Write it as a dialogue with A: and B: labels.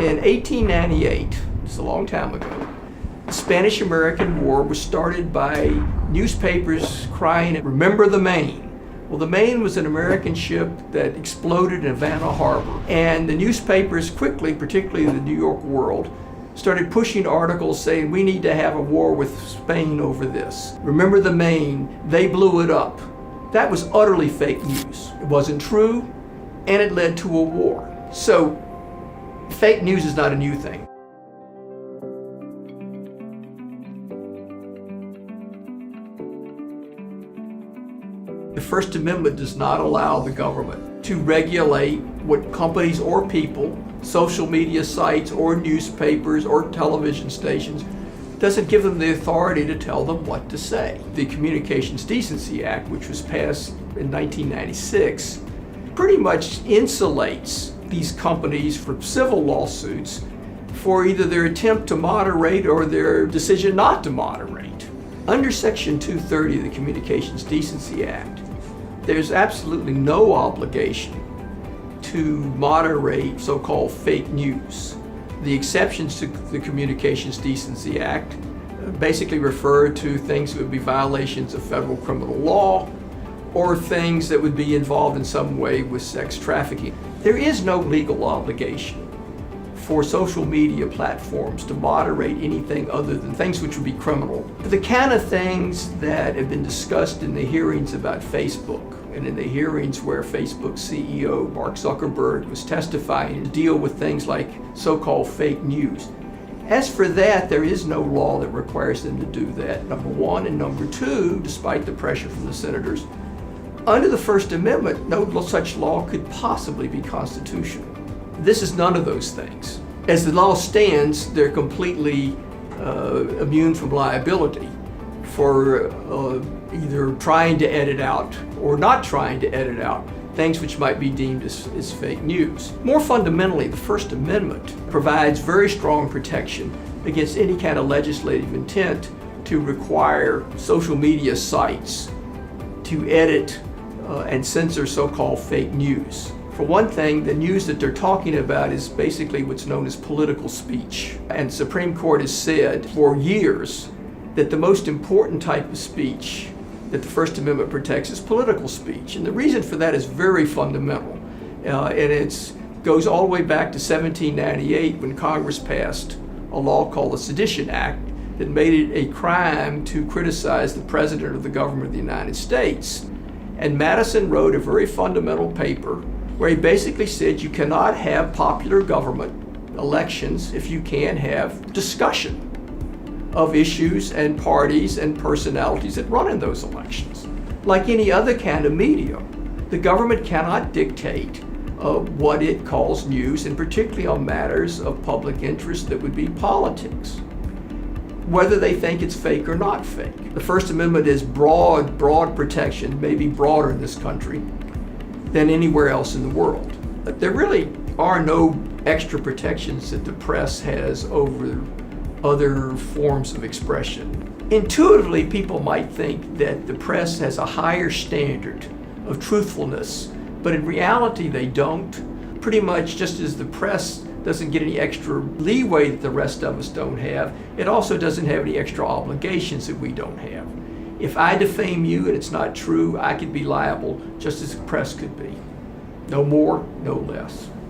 A: In 1898, it's a long time ago, the Spanish-American War was started by newspapers crying, "Remember the Maine." Well, the Maine was an American ship that exploded in Havana Harbor. And the newspapers quickly, particularly the New York World, started pushing articles saying we need to have a war with Spain over this. Remember the Maine, they blew it up. That was utterly fake news. It wasn't true, and it led to a war. So, fake news is not a new thing. The First Amendment does not allow the government to regulate what companies or people, social media sites or newspapers or television stations, doesn't give them the authority to tell them what to say. The Communications Decency Act, which was passed in 1996, pretty much insulates these companies from civil lawsuits for either their attempt to moderate or their decision not to moderate. Under Section 230 of the Communications Decency Act, there's absolutely no obligation to moderate so-called fake news. The exceptions to the Communications Decency Act basically refer to things that would be violations of federal criminal law or things that would be involved in some way with sex trafficking. There is no legal obligation for social media platforms to moderate anything other than things which would be criminal. The kind of things that have been discussed in the hearings about Facebook and in the hearings where Facebook CEO Mark Zuckerberg was testifying to deal with things like so-called fake news. As for that, there is no law that requires them to do that, number one. And number two, despite the pressure from the senators, under the First Amendment, no such law could possibly be constitutional. This is none of those things. As the law stands, they're completely immune from liability for either trying to edit out or not trying to edit out things which might be deemed as fake news. More fundamentally, the First Amendment provides very strong protection against any kind of legislative intent to require social media sites to edit and censor so-called fake news. For one thing, the news that they're talking about is basically what's known as political speech. And the Supreme Court has said for years that the most important type of speech that the First Amendment protects is political speech. And the reason for that is very fundamental. And it goes all the way back to 1798 when Congress passed a law called the Sedition Act that made it a crime to criticize the President of the government of the United States. And Madison wrote a very fundamental paper where he basically said you cannot have popular government elections if you can't have discussion of issues and parties and personalities that run in those elections. Like any other kind of media, the government cannot dictate what it calls news, and particularly on matters of public interest that would be politics, whether they think it's fake or not fake. The First Amendment is broad protection, maybe broader in this country than anywhere else in the world. But there really are no extra protections that the press has over other forms of expression. Intuitively, people might think that the press has a higher standard of truthfulness, but in reality they don't. Pretty much just as the press doesn't get any extra leeway that the rest of us don't have, it also doesn't have any extra obligations that we don't have. If I defame you and it's not true, I could be liable just as the press could be. No more, no less.